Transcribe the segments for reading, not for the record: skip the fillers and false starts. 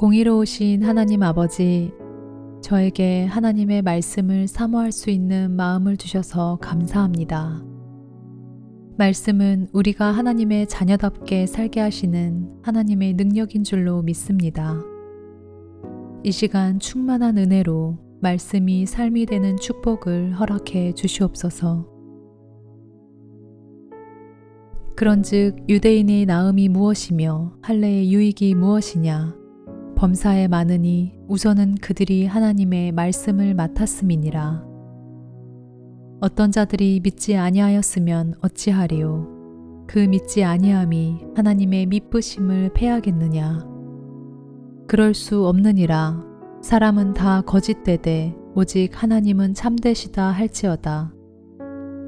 공의로우신 하나님 아버지, 저에게 하나님의 말씀을 사모할 수 있는 마음을 주셔서 감사합니다. 말씀은 우리가 하나님의 자녀답게 살게 하시는 하나님의 능력인 줄로 믿습니다. 이 시간 충만한 은혜로 말씀이 삶이 되는 축복을 허락해 주시옵소서. 그런즉 유대인의 나음이 무엇이며 할례의 유익이 무엇이냐? 범사에 많으니 우선은 그들이 하나님의 말씀을 맡았음이니라. 어떤 자들이 믿지 아니하였으면 어찌하리요? 그 믿지 아니함이 하나님의 미쁘심을 패하겠느냐? 그럴 수 없느니라. 사람은 다 거짓되되 오직 하나님은 참되시다 할지어다.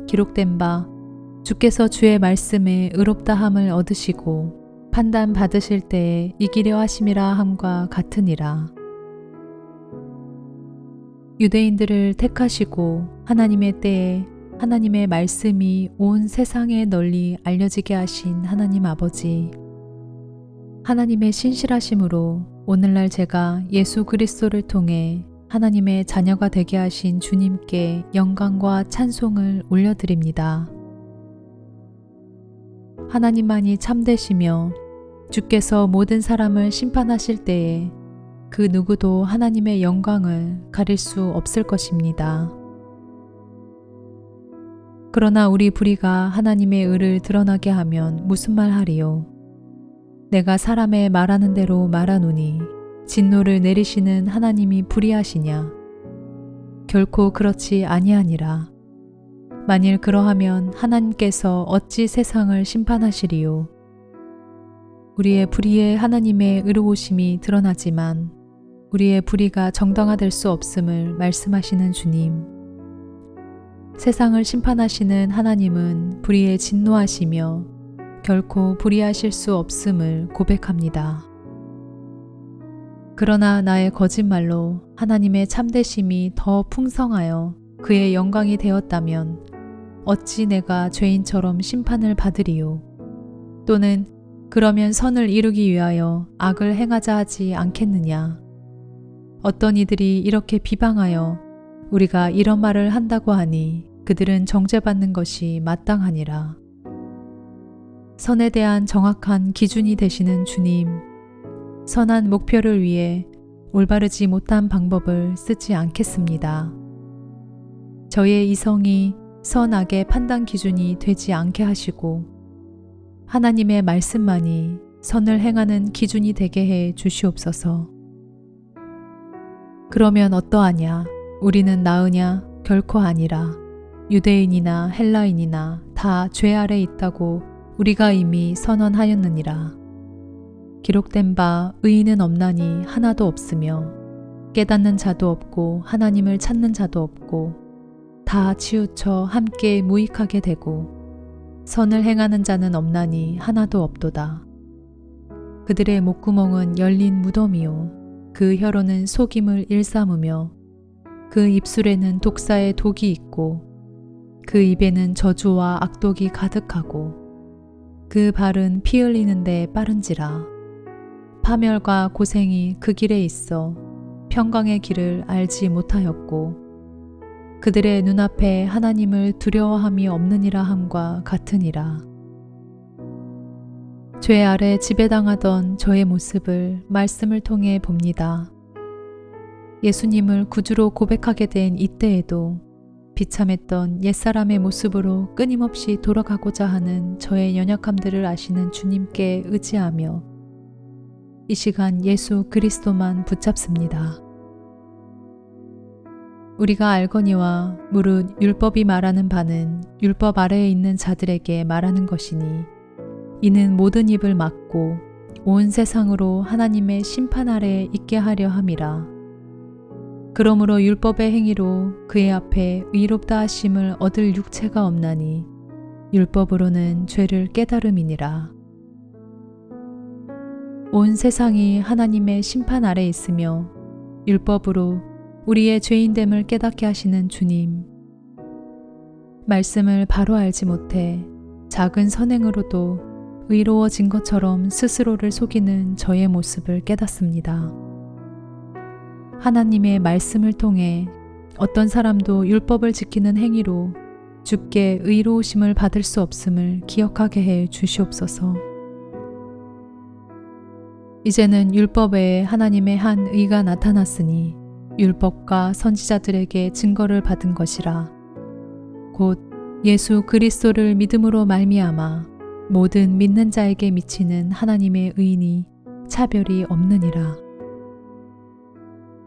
기록된 바 주께서 주의 말씀에 의롭다함을 얻으시고 판단 받으실 때에 이기려 하심이라 함과 같으니라. 유대인들을 택하시고 하나님의 때에 하나님의 말씀이 온 세상에 널리 알려지게 하신 하나님 아버지, 하나님의 신실하심으로 오늘날 제가 예수 그리스도를 통해 하나님의 자녀가 되게 하신 주님께 영광과 찬송을 올려드립니다. 하나님만이 참되시며 주께서 모든 사람을 심판하실 때에 그 누구도 하나님의 영광을 가릴 수 없을 것입니다. 그러나 우리 불의가 하나님의 의를 드러나게 하면 무슨 말 하리요? 내가 사람의 말하는 대로 말하노니 진노를 내리시는 하나님이 불의하시냐? 결코 그렇지 아니하니라. 만일 그러하면 하나님께서 어찌 세상을 심판하시리요? 우리의 불의에 하나님의 의로우심이 드러나지만 우리의 불의가 정당화될 수 없음을 말씀하시는 주님. 세상을 심판하시는 하나님은 불의에 진노하시며 결코 불의하실 수 없음을 고백합니다. 그러나 나의 거짓말로 하나님의 참되심이 더 풍성하여 그의 영광이 되었다면 어찌 내가 죄인처럼 심판을 받으리요? 또는 그러면 선을 이루기 위하여 악을 행하자 하지 않겠느냐? 어떤 이들이 이렇게 비방하여 우리가 이런 말을 한다고 하니 그들은 정죄받는 것이 마땅하니라. 선에 대한 정확한 기준이 되시는 주님, 선한 목표를 위해 올바르지 못한 방법을 쓰지 않겠습니다. 저의 이성이 선악의 판단 기준이 되지 않게 하시고 하나님의 말씀만이 선을 행하는 기준이 되게 해 주시옵소서. 그러면 어떠하냐? 우리는 나으냐? 결코 아니라. 유대인이나 헬라인이나 다 죄 아래 있다고 우리가 이미 선언하였느니라. 기록된 바 의인은 없나니 하나도 없으며 깨닫는 자도 없고 하나님을 찾는 자도 없고 다 치우쳐 함께 무익하게 되고 선을 행하는 자는 없나니 하나도 없도다. 그들의 목구멍은 열린 무덤이요 그 혀로는 속임을 일삼으며 그 입술에는 독사의 독이 있고 그 입에는 저주와 악독이 가득하고 그 발은 피 흘리는데 빠른지라. 파멸과 고생이 그 길에 있어 평강의 길을 알지 못하였고 그들의 눈앞에 하나님을 두려워함이 없느니라 함과 같으니라. 죄 아래 지배당하던 저의 모습을 말씀을 통해 봅니다. 예수님을 구주로 고백하게 된 이때에도 비참했던 옛사람의 모습으로 끊임없이 돌아가고자 하는 저의 연약함들을 아시는 주님께 의지하며 이 시간 예수 그리스도만 붙잡습니다. 우리가 알거니와 무릇 율법이 말하는 바는 율법 아래에 있는 자들에게 말하는 것이니 이는 모든 입을 막고 온 세상으로 하나님의 심판 아래에 있게 하려 함이라. 그러므로 율법의 행위로 그의 앞에 의롭다 하심을 얻을 육체가 없나니 율법으로는 죄를 깨달음이니라. 온 세상이 하나님의 심판 아래 있으며 율법으로 우리의 죄인됨을 깨닫게 하시는 주님. 말씀을 바로 알지 못해 작은 선행으로도 의로워진 것처럼 스스로를 속이는 저의 모습을 깨닫습니다. 하나님의 말씀을 통해 어떤 사람도 율법을 지키는 행위로 주께 의로우심을 받을 수 없음을 기억하게 해 주시옵소서. 이제는 율법 외에 하나님의 한 의가 나타났으니 율법과 선지자들에게 증거를 받은 것이라. 곧 예수 그리스도를 믿음으로 말미암아 모든 믿는 자에게 미치는 하나님의 의니 차별이 없느니라.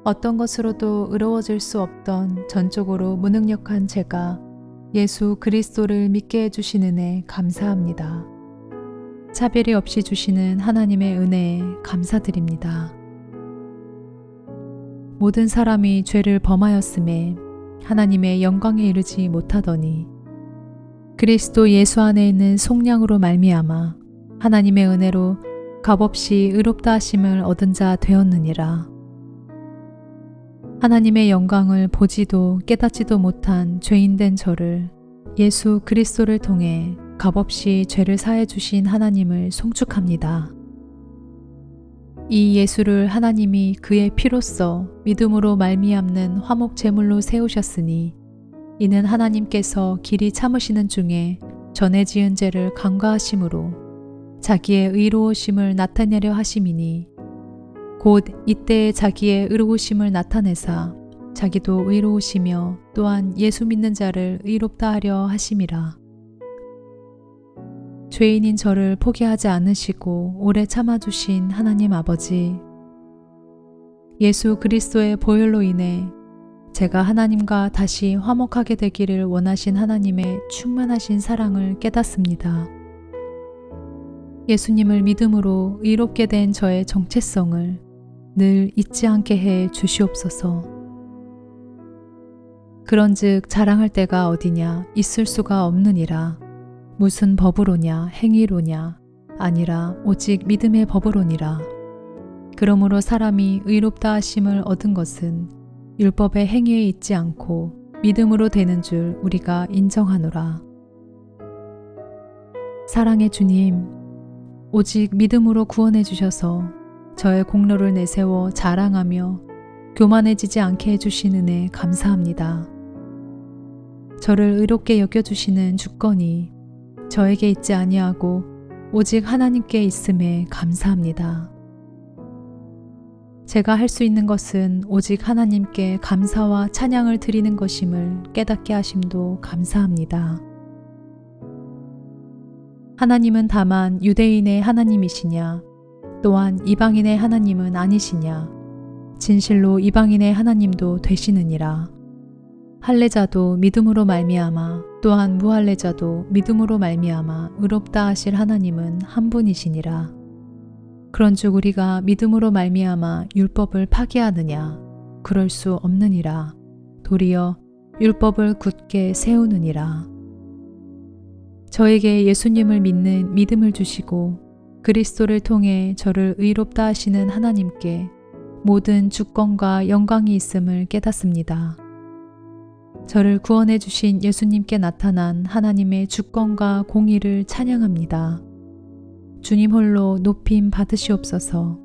어떤 것으로도 의로워질 수 없던 전적으로 무능력한 제가 예수 그리스도를 믿게 해주신 은혜 감사합니다. 차별이 없이 주시는 하나님의 은혜에 감사드립니다. 모든 사람이 죄를 범하였음에 하나님의 영광에 이르지 못하더니 그리스도 예수 안에 있는 속량으로 말미암아 하나님의 은혜로 값없이 의롭다 하심을 얻은 자 되었느니라. 하나님의 영광을 보지도 깨닫지도 못한 죄인된 저를 예수 그리스도를 통해 값없이 죄를 사해 주신 하나님을 송축합니다. 이 예수를 하나님이 그의 피로써 믿음으로 말미암는 화목 제물로 세우셨으니 이는 하나님께서 길이 참으시는 중에 전에 지은 죄를 간과하심으로 자기의 의로우심을 나타내려 하심이니 곧 이때에 자기의 의로우심을 나타내사 자기도 의로우시며 또한 예수 믿는 자를 의롭다 하려 하심이라. 죄인인 저를 포기하지 않으시고 오래 참아주신 하나님 아버지, 예수 그리스도의 보혈로 인해 제가 하나님과 다시 화목하게 되기를 원하신 하나님의 충만하신 사랑을 깨닫습니다. 예수님을 믿음으로 의롭게 된 저의 정체성을 늘 잊지 않게 해 주시옵소서. 그런즉 자랑할 데가 어디냐 있을 수가 없느니라. 무슨 법으로냐 행위로냐 아니라 오직 믿음의 법으로니라. 그러므로 사람이 의롭다 하심을 얻은 것은 율법의 행위에 있지 않고 믿음으로 되는 줄 우리가 인정하노라. 사랑의 주님, 오직 믿음으로 구원해 주셔서 저의 공로를 내세워 자랑하며 교만해지지 않게 해주신 은혜 감사합니다. 저를 의롭게 여겨주시는 주권이 저에게 있지 아니하고 오직 하나님께 있음에 감사합니다. 제가 할 수 있는 것은 오직 하나님께 감사와 찬양을 드리는 것임을 깨닫게 하심도 감사합니다. 하나님은 다만 유대인의 하나님이시냐 또한 이방인의 하나님은 아니시냐 진실로 이방인의 하나님도 되시느니라. 할례자도 믿음으로 말미암아 또한 무할례자도 믿음으로 말미암아 의롭다 하실 하나님은 한 분이시니라. 그런즉 우리가 믿음으로 말미암아 율법을 파기하느냐 그럴 수 없느니라. 도리어 율법을 굳게 세우느니라. 저에게 예수님을 믿는 믿음을 주시고 그리스도를 통해 저를 의롭다 하시는 하나님께 모든 주권과 영광이 있음을 깨닫습니다. 저를 구원해 주신 예수님께 나타난 하나님의 주권과 공의를 찬양합니다. 주님 홀로 높임 받으시옵소서.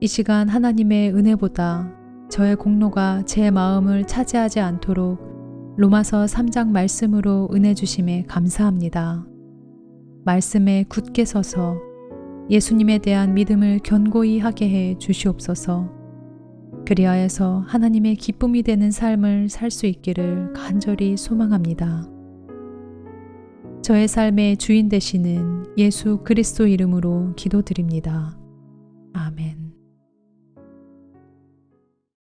이 시간 하나님의 은혜보다 저의 공로가 제 마음을 차지하지 않도록 로마서 3장 말씀으로 은혜 주심에 감사합니다. 말씀에 굳게 서서 예수님에 대한 믿음을 견고히 하게 해 주시옵소서. 그리하여서 하나님의 기쁨이 되는 삶을 살 수 있기를 간절히 소망합니다. 저의 삶의 주인 되시는 예수 그리스도 이름으로 기도드립니다. 아멘.